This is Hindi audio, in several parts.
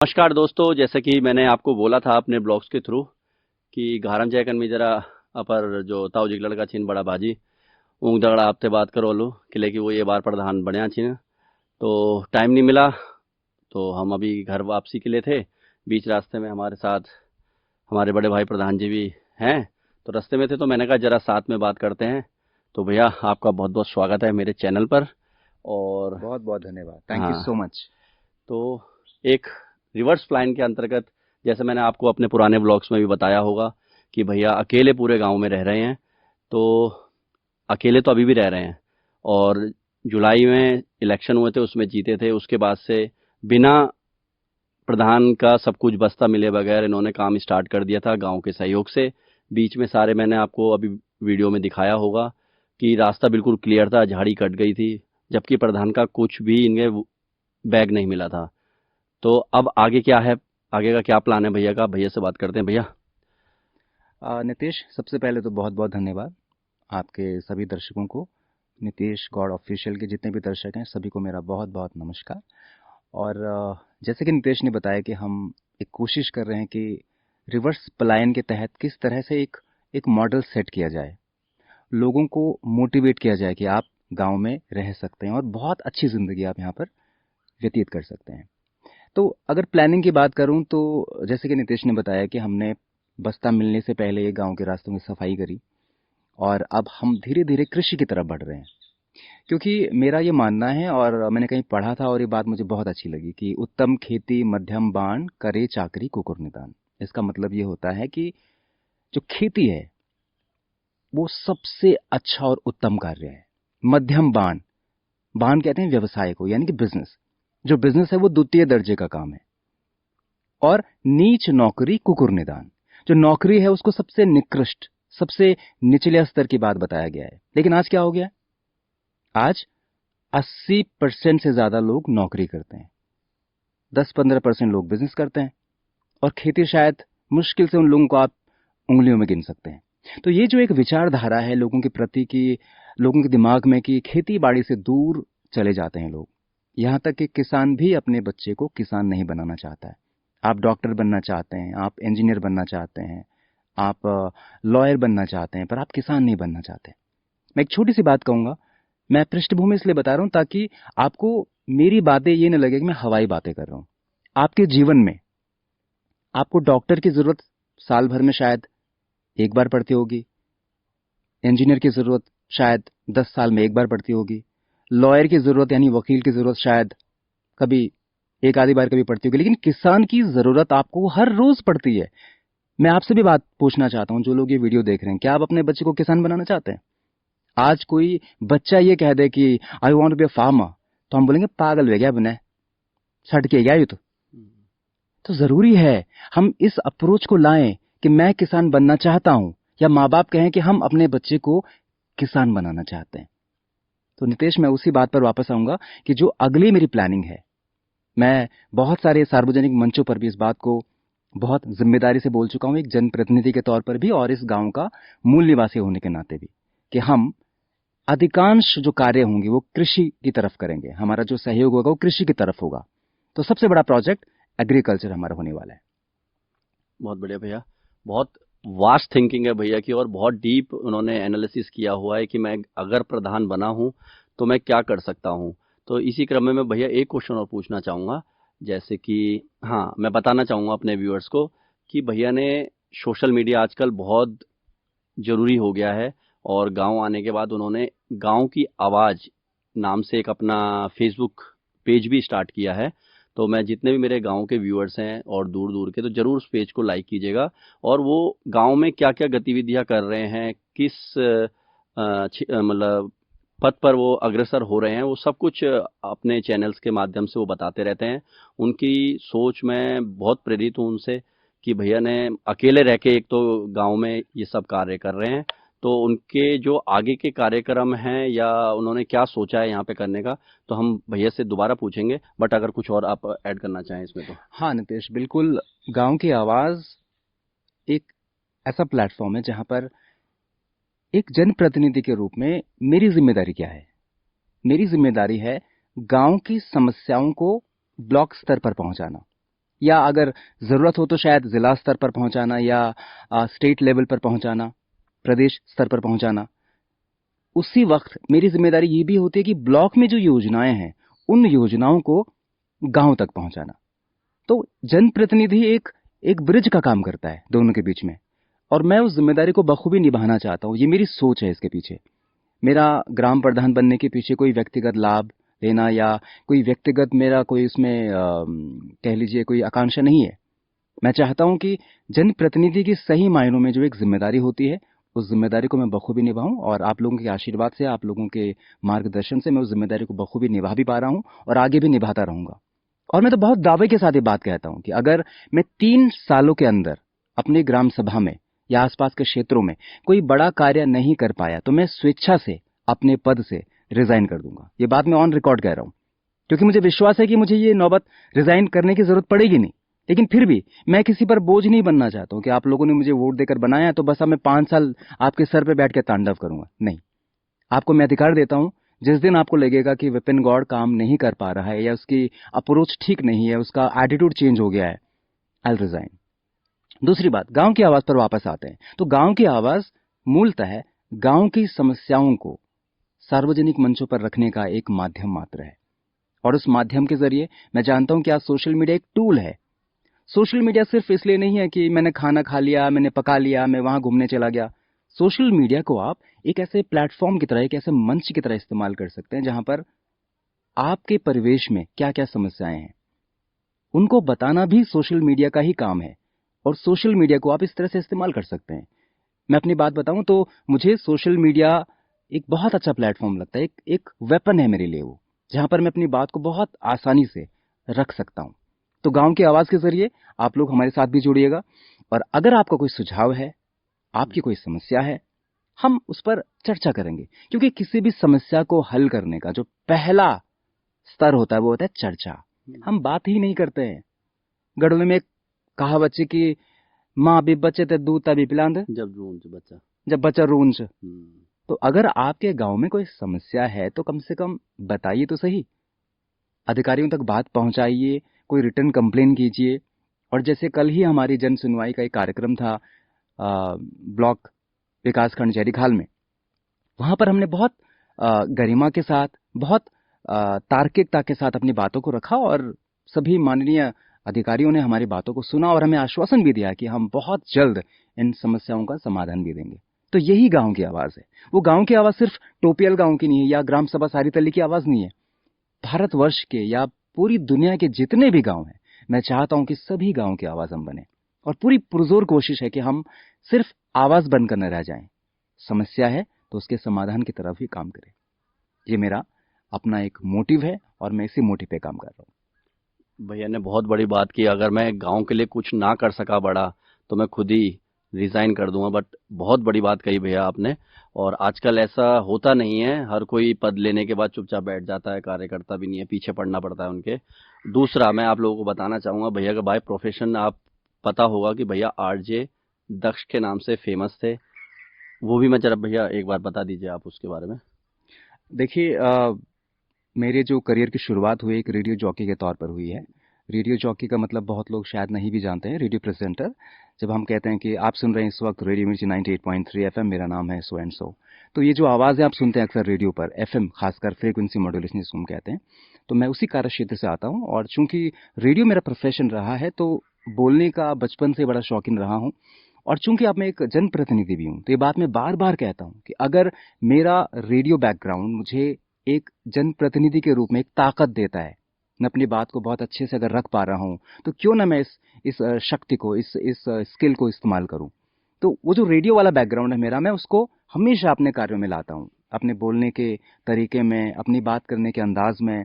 नमस्कार दोस्तों, जैसे कि मैंने आपको बोला था अपने ब्लॉग्स के थ्रू कि घारम जयकन में जरा अपर जो ताऊ जिगलड़ का छिन बड़ा बाजी ऊँग दगड़ा आपसे बात करो लो कि वो ये बार प्रधान बढ़िया छिन। तो टाइम नहीं मिला, तो हम अभी घर वापसी के लिए थे। बीच रास्ते में हमारे साथ हमारे बड़े भाई प्रधान जी भी हैं, तो रास्ते में थे तो मैंने कहा जरा साथ में बात करते हैं। तो भैया आपका बहुत बहुत स्वागत है मेरे चैनल पर। और बहुत बहुत धन्यवाद। थैंक यू सो हाँ, मच। तो एक रिवर्स प्लान के अंतर्गत, जैसे मैंने आपको अपने पुराने ब्लॉग्स में भी बताया होगा कि भैया अकेले पूरे गांव में रह रहे हैं। तो अकेले तो अभी भी रह रहे हैं, और जुलाई में इलेक्शन हुए थे, उसमें जीते थे। उसके बाद से बिना प्रधान का सब कुछ बस्ता मिले बगैर इन्होंने काम स्टार्ट कर दिया था गांव के सहयोग से। बीच में सारे मैंने आपको अभी वीडियो में दिखाया होगा कि रास्ता बिल्कुल क्लियर था, झाड़ी कट गई थी, जबकि प्रधान का कुछ भी इनके बैग नहीं मिला था। तो अब आगे क्या है, आगे का क्या प्लान है भैया का? भैया से बात करते हैं भैया। नितेश, सबसे पहले तो बहुत बहुत धन्यवाद आपके सभी दर्शकों को। नितेश गौड़ ऑफिशियल के जितने भी दर्शक हैं सभी को मेरा बहुत बहुत नमस्कार। और जैसे कि नितेश ने बताया कि हम एक कोशिश कर रहे हैं कि रिवर्स पलायन के तहत किस तरह से एक एक मॉडल सेट किया जाए, लोगों को मोटिवेट किया जाए कि आप गांव में रह सकते हैं और बहुत अच्छी ज़िंदगी आप यहाँ पर व्यतीत कर सकते हैं। तो अगर प्लानिंग की बात करूं तो जैसे कि नितेश ने बताया कि हमने बस्ता मिलने से पहले ये गांव के रास्तों की सफाई करी और अब हम धीरे धीरे कृषि की तरफ बढ़ रहे हैं। क्योंकि मेरा ये मानना है और मैंने कहीं पढ़ा था और ये बात मुझे बहुत अच्छी लगी कि उत्तम खेती मध्यम बाण करे चाकरी कुकुर निदान। इसका मतलब ये होता है कि जो खेती है वो सबसे अच्छा और उत्तम कार्य है। मध्यम बाण, बाण कहते हैं व्यवसाय को, यानी कि बिजनेस। जो बिजनेस है वो द्वितीय दर्जे का काम है। और नीच नौकरी कुकुर निदान, जो नौकरी है उसको सबसे निकृष्ट, सबसे निचले स्तर की बात बताया गया है। लेकिन आज क्या हो गया? आज 80% से ज्यादा लोग नौकरी करते हैं, 10-15% लोग बिजनेस करते हैं, और खेती शायद मुश्किल से उन लोगों को आप उंगलियों में गिन सकते हैं। तो ये जो एक विचारधारा है लोगों के प्रति की, लोगों के दिमाग में, कि खेती बाड़ी से दूर चले जाते हैं लोग। यहां तक कि किसान भी अपने बच्चे को किसान नहीं बनाना चाहता है। आप डॉक्टर बनना चाहते हैं, आप इंजीनियर बनना चाहते हैं, आप लॉयर बनना चाहते हैं, पर आप किसान नहीं बनना चाहते। मैं एक छोटी सी बात कहूंगा, मैं पृष्ठभूमि इसलिए बता रहा हूं ताकि आपको मेरी बातें ये न लगे कि मैं हवाई बातें कर रहा हूं। आपके जीवन में आपको डॉक्टर की जरूरत साल भर में शायद एक बार पड़ती होगी, इंजीनियर की जरूरत शायद 10 साल में एक बार पड़ती होगी, लॉयर की जरूरत यानी वकील की जरूरत शायद कभी एक आधी बार कभी पड़ती होगी, लेकिन किसान की जरूरत आपको हर रोज पड़ती है। मैं आपसे भी बात पूछना चाहता हूं, जो लोग ये वीडियो देख रहे हैं, क्या आप अपने बच्चे को किसान बनाना चाहते हैं? आज कोई बच्चा ये कह दे कि I want to be a farmer, तो हम बोलेंगे पागल हो गया, बने छट के गया ये तो जरूरी है हम इस अप्रोच को लाएं कि मैं किसान बनना चाहता हूं, या माँ बाप कहें कि हम अपने बच्चे को किसान बनाना चाहते हैं। तो नितेश, मैं उसी बात पर वापस आऊंगा कि जो अगली मेरी प्लानिंग है, मैं बहुत सारे सार्वजनिक मंचों पर भी इस बात को बहुत जिम्मेदारी से बोल चुका हूं, एक जनप्रतिनिधि के तौर पर भी और इस गांव का मूल निवासी होने के नाते भी, कि हम अधिकांश जो कार्य होंगे वो कृषि की तरफ करेंगे। हमारा जो सहयोग होगा वो कृषि की तरफ होगा। तो सबसे बड़ा प्रोजेक्ट एग्रीकल्चर हमारा होने वाला है। बहुत बढ़िया भैया, बहुत वास्ट थिंकिंग है भैया की, और बहुत डीप उन्होंने एनालिसिस किया हुआ है कि मैं अगर प्रधान बना हूं तो मैं क्या कर सकता हूं। तो इसी क्रम में मैं भैया एक क्वेश्चन और पूछना चाहूंगा। जैसे कि हाँ, मैं बताना चाहूंगा अपने व्यूअर्स को कि भैया ने सोशल मीडिया आजकल बहुत ज़रूरी हो गया है, और गाँव आने के बाद उन्होंने गाँव की आवाज़ नाम से एक अपना फ़ेसबुक पेज भी स्टार्ट किया है। तो मैं जितने भी मेरे गाँव के व्यूअर्स हैं और दूर-दूर के, तो ज़रूर उस पेज को लाइक कीजिएगा। और वो गाँव में क्या-क्या गतिविधियाँ कर रहे हैं, किस मतलब पथ पर वो अग्रसर हो रहे हैं, वो सब कुछ अपने चैनल्स के माध्यम से वो बताते रहते हैं। उनकी सोच मैं बहुत प्रेरित हूँ उनसे कि भैया ने अकेले रह के एक तो गाँव में ये सब कार्य कर रहे हैं। तो उनके जो आगे के कार्यक्रम हैं या उन्होंने क्या सोचा है यहाँ पे करने का, तो हम भैया से दोबारा पूछेंगे। बट अगर कुछ और आप ऐड करना चाहें इसमें तो। हाँ नितेश, बिल्कुल। गांव की आवाज एक ऐसा प्लेटफॉर्म है जहां पर एक जनप्रतिनिधि के रूप में मेरी जिम्मेदारी क्या है? मेरी जिम्मेदारी है गांव की समस्याओं को ब्लॉक स्तर पर पहुंचाना। या अगर ज़रूरत हो तो शायद ज़िला स्तर पर पहुंचाना या स्टेट लेवल पर पहुंचाना, प्रदेश स्तर पर पहुंचाना। उसी वक्त मेरी जिम्मेदारी ये भी होती है कि ब्लॉक में जो योजनाएं हैं, उन योजनाओं को गांव तक पहुंचाना। तो जनप्रतिनिधि एक एक ब्रिज का काम करता है दोनों के बीच में, और मैं उस जिम्मेदारी को बखूबी निभाना चाहता हूं। ये मेरी सोच है इसके पीछे। मेरा ग्राम प्रधान बनने के पीछे कोई व्यक्तिगत लाभ लेना या कोई व्यक्तिगत मेरा कोई इसमें कह लीजिए कोई आकांक्षा नहीं है। मैं चाहता हूं कि जनप्रतिनिधि की सही मायनों में जो एक जिम्मेदारी होती है, उस जिम्मेदारी को मैं बखूबी निभाऊं, और आप लोगों के आशीर्वाद से, आप लोगों के मार्गदर्शन से मैं उस जिम्मेदारी को बखूबी निभा भी पा रहा हूं और आगे भी निभाता रहूंगा। और मैं तो बहुत दावे के साथ ये बात कहता हूं कि अगर मैं 3 सालों के अंदर अपनी ग्राम सभा में या आसपास के क्षेत्रों में कोई बड़ा कार्य नहीं कर पाया तो मैं स्वेच्छा से अपने पद से रिजाइन कर दूंगा। ये बात मैं ऑन रिकॉर्ड कह रहा हूं, क्योंकि मुझे विश्वास है कि मुझे ये नौबत रिजाइन करने की जरूरत पड़ेगी नहीं। लेकिन फिर भी मैं किसी पर बोझ नहीं बनना चाहता हूं कि आप लोगों ने मुझे वोट देकर बनाया है तो बस अब मैं 5 साल आपके सर पे बैठ के तांडव करूंगा। नहीं, आपको मैं अधिकार देता हूं, जिस दिन आपको लगेगा कि विपिन गौड़ काम नहीं कर पा रहा है या उसकी अप्रोच ठीक नहीं है, उसका एटीट्यूड चेंज हो गया है, आई विल रिजाइन। दूसरी बात, गांव की आवाज पर वापस आते हैं। तो गांव की आवाज मूलतः गांव की समस्याओं को सार्वजनिक मंचों पर रखने का एक माध्यम मात्र है, और उस माध्यम के जरिए मैं जानता हूं कि आज सोशल मीडिया एक टूल है। सोशल मीडिया सिर्फ इसलिए नहीं है कि मैंने खाना खा लिया, मैंने पका लिया, मैं वहां घूमने चला गया। सोशल मीडिया को आप एक ऐसे प्लेटफॉर्म की तरह, एक ऐसे मंच की तरह इस्तेमाल कर सकते हैं जहां पर आपके परिवेश में क्या क्या समस्याएं हैं उनको बताना भी सोशल मीडिया का ही काम है, और सोशल मीडिया को आप इस तरह से इस्तेमाल कर सकते हैं। मैं अपनी बात बताऊं तो मुझे सोशल मीडिया एक बहुत अच्छा प्लेटफॉर्म लगता है, एक एक वेपन है मेरे लिए वो, जहां पर मैं अपनी बात को बहुत आसानी से रख सकता हूं। तो गांव की आवाज के जरिए आप लोग हमारे साथ भी जुड़िएगा, और अगर आपका कोई सुझाव है, आपकी कोई समस्या है, हम उस पर चर्चा करेंगे। क्योंकि किसी भी समस्या को हल करने का जो पहला स्तर होता है वो होता है चर्चा। हम बात ही नहीं करते हैं। गढ़वे में एक कहावत है कि माँ भी बच्चे ते दूध तभी पिलांद, जब रूंच बच्चा, जब बच्चा रूंच। तो अगर आपके गांव में कोई समस्या है तो कम से कम बताइए तो सही, अधिकारियों तक बात पहुंचाइए, कोई रिटर्न कंप्लेन कीजिए। और जैसे कल ही हमारी जन सुनवाई का एक कार्यक्रम था ब्लॉक विकासखंड जयरीखाल में, वहां पर हमने बहुत गरिमा के साथ, बहुत तार्किकता के साथ अपनी बातों को रखा, और सभी माननीय अधिकारियों ने हमारी बातों को सुना और हमें आश्वासन भी दिया कि हम बहुत जल्द इन समस्याओं का समाधान भी देंगे। तो यही गांव की आवाज है। वो गांव की आवाज सिर्फ टोपियल गांव की नहीं है या ग्राम सभा सारीतली की आवाज नहीं है। भारतवर्ष के या पूरी दुनिया के जितने भी गांव हैं, मैं चाहता हूं कि सभी गांव की आवाज हम बने, और पूरी पुरजोर कोशिश है कि हम सिर्फ आवाज बनकर न रह जाएं। समस्या है तो उसके समाधान की तरफ ही काम करें। ये मेरा अपना एक मोटिव है और मैं इसी मोटिव पे काम कर रहा हूं। भैया ने बहुत बड़ी बात की, अगर मैं गांव के लिए कुछ ना कर सका बड़ा तो मैं खुद ही रिजाइन कर दूंगा। बट बहुत बड़ी बात कही भैया आपने, और आजकल ऐसा होता नहीं है, हर कोई पद लेने के बाद चुपचाप बैठ जाता है, कार्यकर्ता भी नहीं है, पीछे पड़ना पड़ता है उनके। दूसरा, मैं आप लोगों को बताना चाहूंगा, भैया का बाय प्रोफेशन आप पता होगा कि भैया आरजे दक्ष के नाम से फेमस थे। वो भी मैं जरा भैया एक बार बता दीजिए आप उसके बारे में। देखिए, मेरे जो करियर की शुरुआत हुई एक रेडियो जॉकी के तौर पर हुई है। रेडियो जॉकी का मतलब बहुत लोग शायद नहीं भी जानते हैं, रेडियो प्रेजेंटर। जब हम कहते हैं कि आप सुन रहे हैं इस वक्त रेडियो मिर्ची 98.3 एफएम, मेरा नाम है सो एंड सो, तो ये जो आवाज़ें आप सुनते हैं अक्सर रेडियो पर, एफएम खासकर फ्रीक्वेंसी मॉड्यूलेशन जिसको हम कहते हैं, तो मैं उसी कार्य क्षेत्र से आता हूँ। और चूंकि रेडियो मेरा प्रोफेशन रहा है तो बोलने का बचपन से बड़ा शौकीन रहा हूँ। और चूंकि अब मैं एक जनप्रतिनिधि भी हूँ तो ये बात मैं बार बार कहता हूँ कि अगर मेरा रेडियो बैकग्राउंड मुझे एक जनप्रतिनिधि के रूप में एक ताकत देता है, मैं अपनी बात को बहुत अच्छे से अगर रख पा रहा हूं, तो क्यों ना मैं इस शक्ति को, इस स्किल को इस्तेमाल करूं। तो वो जो रेडियो वाला बैकग्राउंड है मेरा, मैं उसको हमेशा अपने कार्यों में लाता हूं, अपने बोलने के तरीके में, अपनी बात करने के अंदाज में,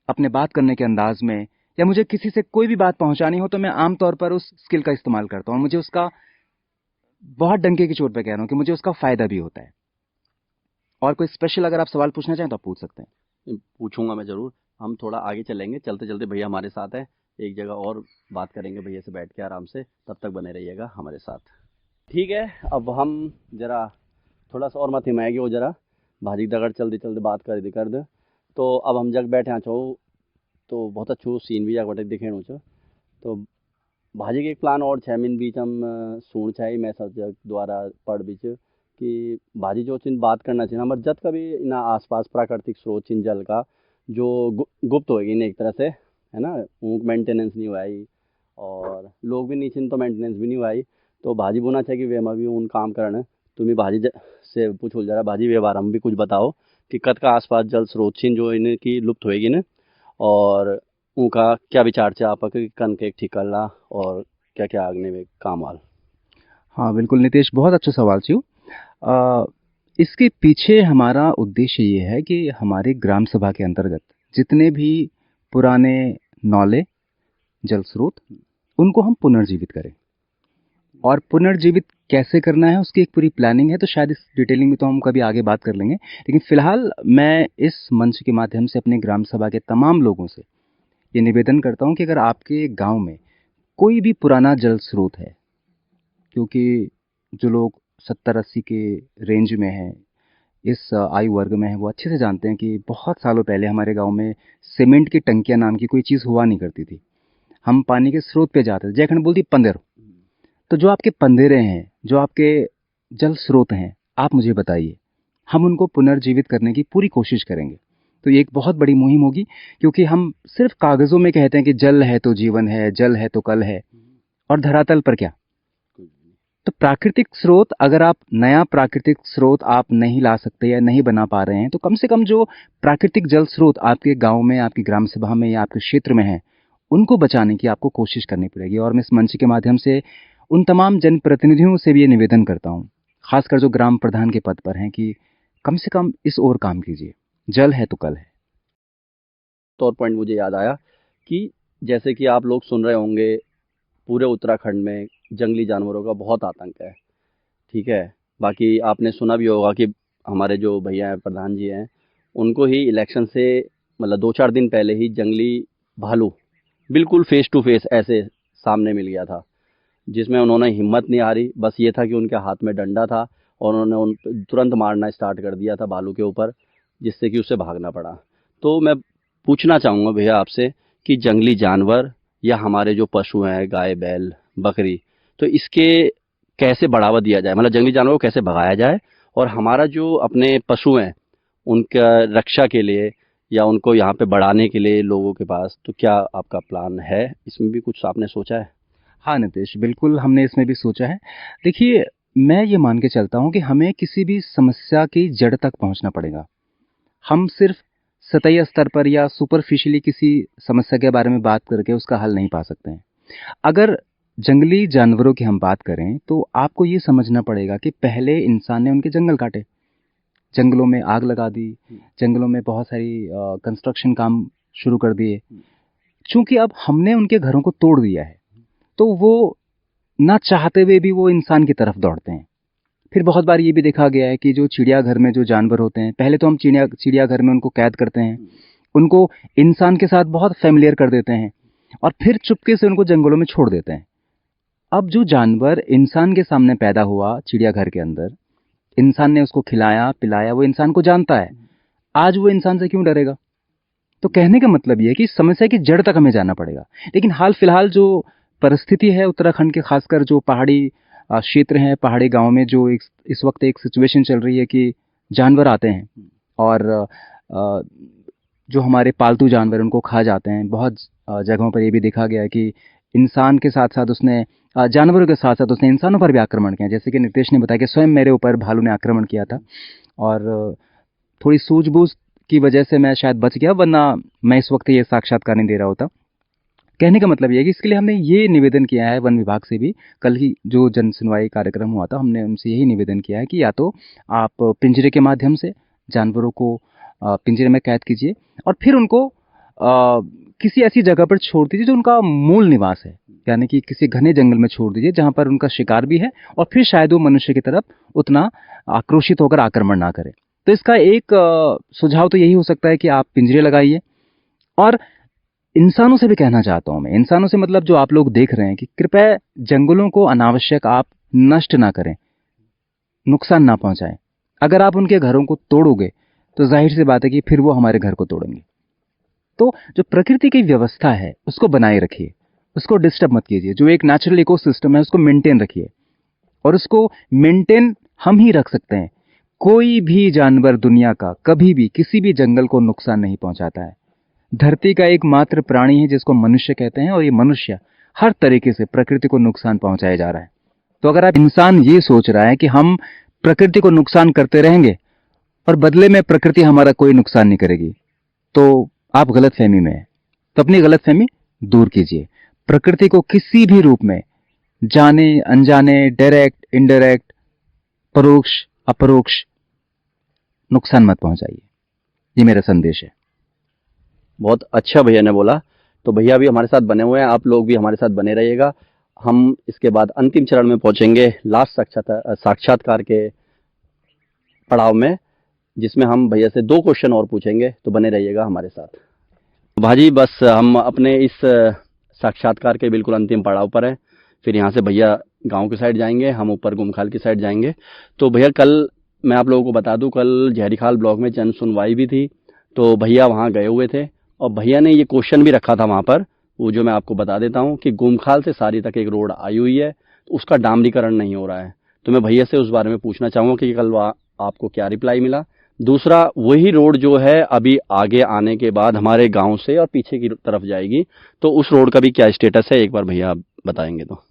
अपने बात करने के अंदाज में, या मुझे किसी से कोई भी बात पहुंचानी हो तो मैं आमतौर पर उस स्किल का इस्तेमाल करता हूं। मुझे उसका, बहुत डंके की चोट पे कह रहा हूं कि मुझे उसका फायदा भी होता है। और कोई स्पेशल अगर आप सवाल पूछना चाहें तो आप पूछ सकते हैं। पूछूंगा मैं जरूर। हम थोड़ा आगे चलेंगे, चलते चलते भैया हमारे साथ है, एक जगह और बात करेंगे भैया से बैठ के आराम से, तब तक बने रहिएगा हमारे साथ। ठीक है, अब हम जरा थोड़ा सा और मत हिमाएगी वो जरा भाजी दगड़ चलते चलते बात कर दे। तो अब हम जग बैठे छो, तो बहुत अच्छो सीन भी जाग बटे दिखेणु छ। तो भाजी के एक प्लान और छे मिन बीच हम सूण छाई मैं सब जग द्वारा पढ़ बीच कि भाजी जो चिन बात करना चाहिए हमारे जत का भी ना आसपास प्राकृतिक स्रोत चिन जल का जो गुप्त होगी ना एक तरह से है ना, ऊँक मेंटेनेंस नहीं हुआ है और लोग भी नहीं चिन तो मेंटेनेंस भी नहीं हुआ है। तो भाजी बोना चाहिए कि वे में भी उन काम करना तुम्हें भाजी से पूछो जरा भाजी वे बारे में भी कुछ बताओ कि कत का आसपास जल स्रोत छिन जो इनकी लुप्त होएगी ना, और उनका क्या विचार चे आप कन के ठीक करला और क्या क्या आगने में काम आल। हाँ बिल्कुल नितेश, बहुत अच्छा सवाल छू। अ, इसके पीछे हमारा उद्देश्य ये है कि हमारे ग्राम सभा के अंतर्गत जितने भी पुराने नौले, जल स्रोत, उनको हम पुनर्जीवित करें। और पुनर्जीवित कैसे करना है उसकी एक पूरी प्लानिंग है, तो शायद इस डिटेलिंग में तो हम कभी आगे बात कर लेंगे। लेकिन फिलहाल मैं इस मंच के माध्यम से अपने ग्राम सभा के तमाम लोगों से ये निवेदन करता हूं कि अगर आपके गांव में कोई भी पुराना जल स्रोत है, क्योंकि जो लोग 70-80 के रेंज में हैं, इस आयु वर्ग में हैं, वो अच्छे से जानते हैं कि बहुत सालों पहले हमारे गांव में सीमेंट की टंकियां नाम की कोई चीज़ हुआ नहीं करती थी। हम पानी के स्रोत पे जाते थे, जयखंड बोलती पंदेर। तो जो आपके पंदेरे हैं, जो आपके जल स्रोत हैं, आप मुझे बताइए, हम उनको पुनर्जीवित करने की पूरी कोशिश करेंगे। तो ये एक बहुत बड़ी मुहिम होगी, क्योंकि हम सिर्फ कागज़ों में कहते हैं कि जल है तो जीवन है, जल है तो कल है, और धरातल पर क्या। तो प्राकृतिक स्रोत, अगर आप नया प्राकृतिक स्रोत आप नहीं ला सकते या नहीं बना पा रहे हैं, तो कम से कम जो प्राकृतिक जल स्रोत आपके गांव में, आपकी ग्राम सभा में या आपके क्षेत्र में है, उनको बचाने की आपको कोशिश करनी पड़ेगी। और मैं इस मंच के माध्यम से उन तमाम जनप्रतिनिधियों से भी ये निवेदन करता हूँ, खासकर जो ग्राम प्रधान के पद पर हैं, कि कम से कम इस ओर काम कीजिए। जल है तो कल है। तो और पॉइंट मुझे याद आया कि जैसे कि आप लोग सुन रहे होंगे पूरे उत्तराखंड में जंगली जानवरों का बहुत आतंक है, ठीक है। बाकी आपने सुना भी होगा कि हमारे जो भैया हैं प्रधान जी हैं उनको ही इलेक्शन से मतलब 2-4 दिन पहले ही जंगली भालू बिल्कुल फेस टू फेस ऐसे सामने मिल गया था, जिसमें उन्होंने हिम्मत नहीं हारी, बस ये था कि उनके हाथ में डंडा था और उन्होंने उन तुरंत मारना स्टार्ट कर दिया था भालू के ऊपर, जिससे कि उसे भागना पड़ा। तो मैं पूछना चाहूँगा भैया आपसे कि जंगली जानवर या हमारे जो पशु हैं गाय बैल बकरी, तो इसके कैसे बढ़ावा दिया जाए, मतलब जंगली जानवरों को कैसे भगाया जाए और हमारा जो अपने पशु हैं उनका रक्षा के लिए या उनको यहाँ पे बढ़ाने के लिए लोगों के पास, तो क्या आपका प्लान है, इसमें भी कुछ आपने सोचा है। हाँ नितेश, बिल्कुल हमने इसमें भी सोचा है। देखिए, मैं ये मान के चलता हूँ कि हमें किसी भी समस्या की जड़ तक पहुँचना पड़ेगा। हम सिर्फ सतही स्तर पर या सुपरफिशियली किसी समस्या के बारे में बात करके उसका हल नहीं पा सकते हैं। अगर जंगली जानवरों की हम बात करें, तो आपको ये समझना पड़ेगा कि पहले इंसान ने उनके जंगल काटे, जंगलों में आग लगा दी, जंगलों में बहुत सारी कंस्ट्रक्शन काम शुरू कर दिए। चूंकि अब हमने उनके घरों को तोड़ दिया है, तो वो ना चाहते हुए भी वो इंसान की तरफ दौड़ते हैं। फिर बहुत बार ये भी देखा गया है कि जो चिड़ियाघर में जो जानवर होते हैं, पहले तो हम चिड़ियाघर में उनको कैद करते हैं, उनको इंसान के साथ बहुत फैमिलियर कर देते हैं, और फिर चुपके से उनको जंगलों में छोड़ देते हैं। अब जो जानवर इंसान के सामने पैदा हुआ चिड़ियाघर के अंदर, इंसान ने उसको खिलाया पिलाया, वो इंसान को जानता है, आज वो इंसान से क्यों डरेगा। तो कहने का मतलब ये है कि समस्या की जड़ तक हमें जाना पड़ेगा। लेकिन हाल फिलहाल जो परिस्थिति है उत्तराखंड के, खासकर जो पहाड़ी क्षेत्र हैं, पहाड़ी गांव में जो इस वक्त एक सिचुएशन चल रही है कि जानवर आते हैं और जो हमारे पालतू जानवर उनको खा जाते हैं। बहुत जगहों पर ये भी देखा गया है कि इंसान के साथ साथ उसने जानवरों के साथ साथ उसने इंसानों पर भी आक्रमण किया। जैसे कि नितेश ने बताया कि स्वयं मेरे ऊपर भालू ने आक्रमण किया था, और थोड़ी सूझबूझ की वजह से मैं शायद बच गया, वरना मैं इस वक्त ये साक्षात्कार नहीं दे रहा होता। कहने का मतलब ये है कि इसके लिए हमने ये निवेदन किया है वन विभाग से भी। कल ही जो जन सुनवाई कार्यक्रम हुआ था, हमने उनसे यही निवेदन किया है कि या तो आप पिंजरे के माध्यम से जानवरों को पिंजरे में कैद कीजिए, और फिर उनको किसी ऐसी जगह पर छोड़ दीजिए जो उनका मूल निवास है, यानी कि किसी घने जंगल में छोड़ दीजिए जहाँ पर उनका शिकार भी है, और फिर शायद वो मनुष्य की तरफ उतना आक्रोशित होकर आक्रमण ना करे। तो इसका एक सुझाव तो यही हो सकता है कि आप पिंजरे लगाइए। और इंसानों से भी कहना चाहता हूं मैं, इंसानों से मतलब जो आप लोग देख रहे हैं, कि कृपया जंगलों को अनावश्यक आप नष्ट ना करें, नुकसान ना पहुंचाएं। अगर आप उनके घरों को तोड़ोगे तो जाहिर सी बात है कि फिर वो हमारे घर को तोड़ेंगे। तो जो प्रकृति की व्यवस्था है उसको बनाए रखिए, उसको डिस्टर्ब मत कीजिए। जो एक नेचुरल इकोसिस्टम है उसको मेंटेन रखिए, और उसको मेंटेन हम ही रख सकते हैं। कोई भी जानवर दुनिया का कभी भी किसी भी जंगल को नुकसान नहीं पहुंचाता है। धरती का एकमात्र प्राणी है जिसको मनुष्य कहते हैं, और ये मनुष्य हर तरीके से प्रकृति को नुकसान पहुंचाया जा रहा है। तो अगर आप इंसान ये सोच रहा है कि हम प्रकृति को नुकसान करते रहेंगे और बदले में प्रकृति हमारा कोई नुकसान नहीं करेगी, तो आप गलतफहमी में हैं। तो अपनी गलतफहमी दूर कीजिए। प्रकृति को किसी भी रूप में, जाने अनजाने, डायरेक्ट इनडायरेक्ट, परोक्ष अपरोक्ष, नुकसान मत पहुंचाइए। ये मेरा संदेश है। बहुत अच्छा भैया ने बोला। तो भैया भी हमारे साथ बने हुए हैं, आप लोग भी हमारे साथ बने रहिएगा। हम इसके बाद अंतिम चरण में पहुंचेंगे, लास्ट साक्षात्कार के पड़ाव में, जिसमें हम भैया से 2 क्वेश्चन और पूछेंगे। तो बने रहिएगा हमारे साथ। भाजी बस हम अपने इस साक्षात्कार के बिल्कुल अंतिम पड़ाव पर हैं। फिर यहाँ से भैया गांव की साइड जाएंगे, हम ऊपर गुमखाल की साइड जाएंगे। तो भैया कल मैं आप लोगों को बता दूं, कल जहरीखाल ब्लॉक में जन सुनवाई भी थी। तो भैया वहाँ गए हुए थे और भैया ने ये क्वेश्चन भी रखा था वहाँ पर, वो जो मैं आपको बता देता हूँ कि गुमखाल से सारी तक एक रोड आई हुई है, तो उसका डामरीकरण नहीं हो रहा है। तो मैं भैया से उस बारे में पूछना चाहूँगा कि कल आपको क्या रिप्लाई मिला। दूसरा, वही रोड जो है अभी आगे आने के बाद हमारे गांव से और पीछे की तरफ जाएगी, तो उस रोड का भी क्या स्टेटस है, एक बार भैया आप बताएंगे तो।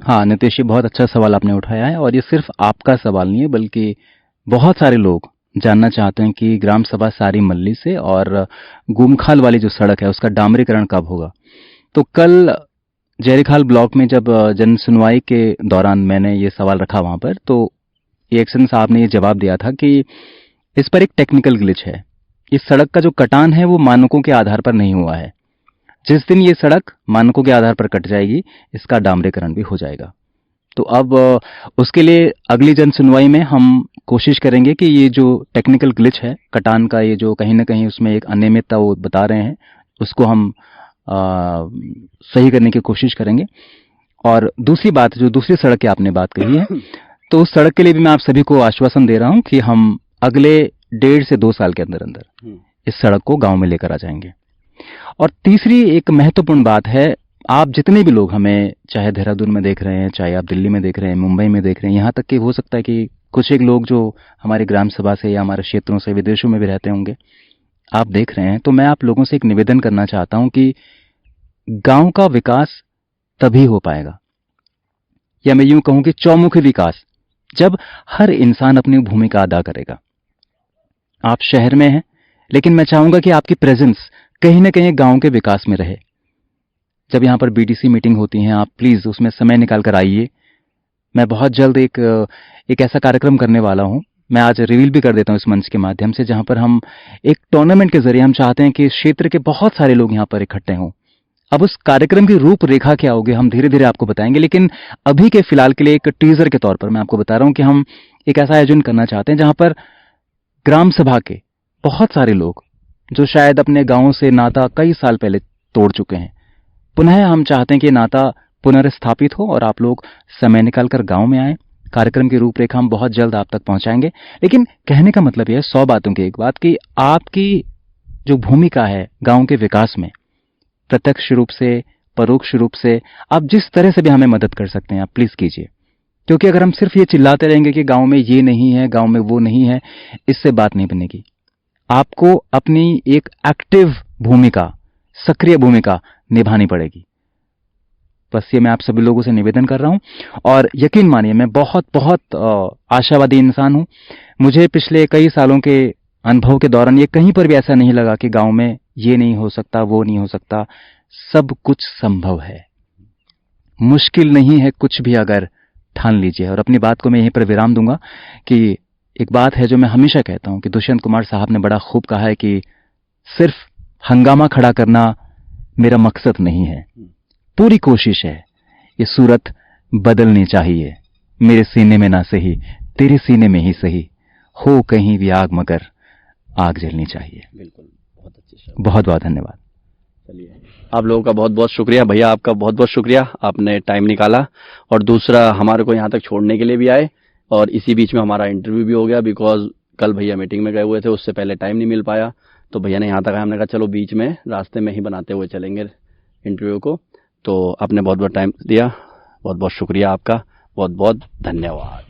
हाँ नितेश जी, बहुत अच्छा सवाल आपने उठाया है, और ये सिर्फ आपका सवाल नहीं है बल्कि बहुत सारे लोग जानना चाहते हैं कि ग्राम सभा सारी मल्ली से और गुमखाल वाली जो सड़क है उसका डामरीकरण कब होगा। तो कल जयरीखाल ब्लॉक में जब जन सुनवाई के दौरान मैंने ये सवाल रखा वहां पर, तो ये एक्शन साहब ने ये जवाब दिया था कि इस पर एक टेक्निकल ग्लिच है। इस सड़क का जो कटान है वो मानकों के आधार पर नहीं हुआ है। जिस दिन ये सड़क मानकों के आधार पर कट जाएगी, इसका डामरीकरण भी हो जाएगा। तो अब उसके लिए अगली जन सुनवाई में हम कोशिश करेंगे कि ये जो टेक्निकल ग्लिच है कटान का, ये जो कहीं ना कहीं उसमें एक अनियमितता वो बता रहे हैं, उसको हम सही करने की कोशिश करेंगे। और दूसरी बात, जो दूसरी सड़क की आपने बात कही है, तो उस सड़क के लिए भी मैं आप सभी को आश्वासन दे रहा हूं कि हम अगले 1.5 से 2 साल के अंदर अंदर इस सड़क को गांव में लेकर आ जाएंगे। और तीसरी एक महत्वपूर्ण बात है, आप जितने भी लोग हमें चाहे देहरादून में देख रहे हैं, चाहे आप दिल्ली में देख रहे हैं, मुंबई में देख रहे हैं, यहाँ तक कि हो सकता है कि कुछ एक लोग जो हमारी ग्राम सभा से या हमारे क्षेत्रों से विदेशों में भी रहते होंगे, आप देख रहे हैं, तो मैं आप लोगों से एक निवेदन करना चाहता हूं कि गांव का विकास तभी हो पाएगा, या मैं यूं कहूं कि चौमुखी विकास, जब हर इंसान अपनी भूमिका अदा करेगा। आप शहर में हैं, लेकिन मैं चाहूंगा कि आपकी प्रेजेंस कहीं ना कहीं गांव के विकास में रहे। जब यहां पर बीडीसी मीटिंग होती हैं, आप प्लीज उसमें समय निकाल कर आइए। मैं बहुत जल्द एक ऐसा कार्यक्रम करने वाला हूं, मैं आज रिवील भी कर देता हूं इस मंच के माध्यम से, जहां पर हम एक टूर्नामेंट के जरिए हम चाहते हैं कि क्षेत्र के बहुत सारे लोग यहां पर इकट्ठे हों। अब उस कार्यक्रम की रूपरेखा क्या होगी हम धीरे धीरे आपको बताएंगे, लेकिन अभी के फिलहाल के लिए एक टीजर के तौर पर मैं आपको बता रहा हूं कि हम एक ऐसा आयोजन करना चाहते हैं जहां पर ग्राम सभा के बहुत सारे लोग जो शायद अपने गांवों से नाता कई साल पहले तोड़ चुके हैं, पुनः हम चाहते हैं कि नाता पुनर्स्थापित हो और आप लोग समय निकालकर गांव में आए। कार्यक्रम की रूपरेखा हम बहुत जल्द आप तक पहुंचाएंगे, लेकिन कहने का मतलब यह है 100 बातों की एक बात कि आपकी जो भूमिका है गांव के विकास में, प्रत्यक्ष रूप से परोक्ष रूप से, आप जिस तरह से भी हमें मदद कर सकते हैं आप प्लीज कीजिए। क्योंकि अगर हम सिर्फ ये चिल्लाते रहेंगे कि गांव में ये नहीं है, गांव में वो नहीं है, इससे बात नहीं बनेगी। आपको अपनी एक एक्टिव भूमिका, सक्रिय भूमिका निभानी पड़ेगी। बस ये मैं आप सभी लोगों से निवेदन कर रहा हूं, और यकीन मानिए मैं बहुत बहुत आशावादी इंसान हूं। मुझे पिछले कई सालों के अनुभव के दौरान ये कहीं पर भी ऐसा नहीं लगा कि गांव में ये नहीं हो सकता, वो नहीं हो सकता। सब कुछ संभव है, मुश्किल नहीं है कुछ भी अगर ठान लीजिए। और अपनी बात को मैं यहीं पर विराम दूंगा कि एक बात है जो मैं हमेशा कहता हूं कि दुष्यंत कुमार साहब ने बड़ा खूब कहा है कि सिर्फ हंगामा खड़ा करना मेरा मकसद नहीं है, पूरी कोशिश है ये सूरत बदलनी चाहिए। मेरे सीने में ना सही, तेरे सीने में ही सही, हो कहीं भी आग मगर आग जलनी चाहिए। बिल्कुल, बहुत अच्छे शब्द। बहुत बहुत धन्यवाद। चलिए, आप लोगों का बहुत बहुत शुक्रिया भैया, आपका बहुत बहुत शुक्रिया, आपने टाइम निकाला और दूसरा हमारे को यहाँ तक छोड़ने के लिए भी आए। और इसी बीच में हमारा इंटरव्यू भी हो गया, बिकॉज कल भैया मीटिंग में गए हुए थे, उससे पहले टाइम नहीं मिल पाया। तो भैया ने यहाँ तक आया, हमने कहा चलो बीच में रास्ते में ही बनाते हुए चलेंगे इंटरव्यू को। तो आपने बहुत बहुत टाइम दिया, बहुत बहुत शुक्रिया आपका, बहुत बहुत धन्यवाद।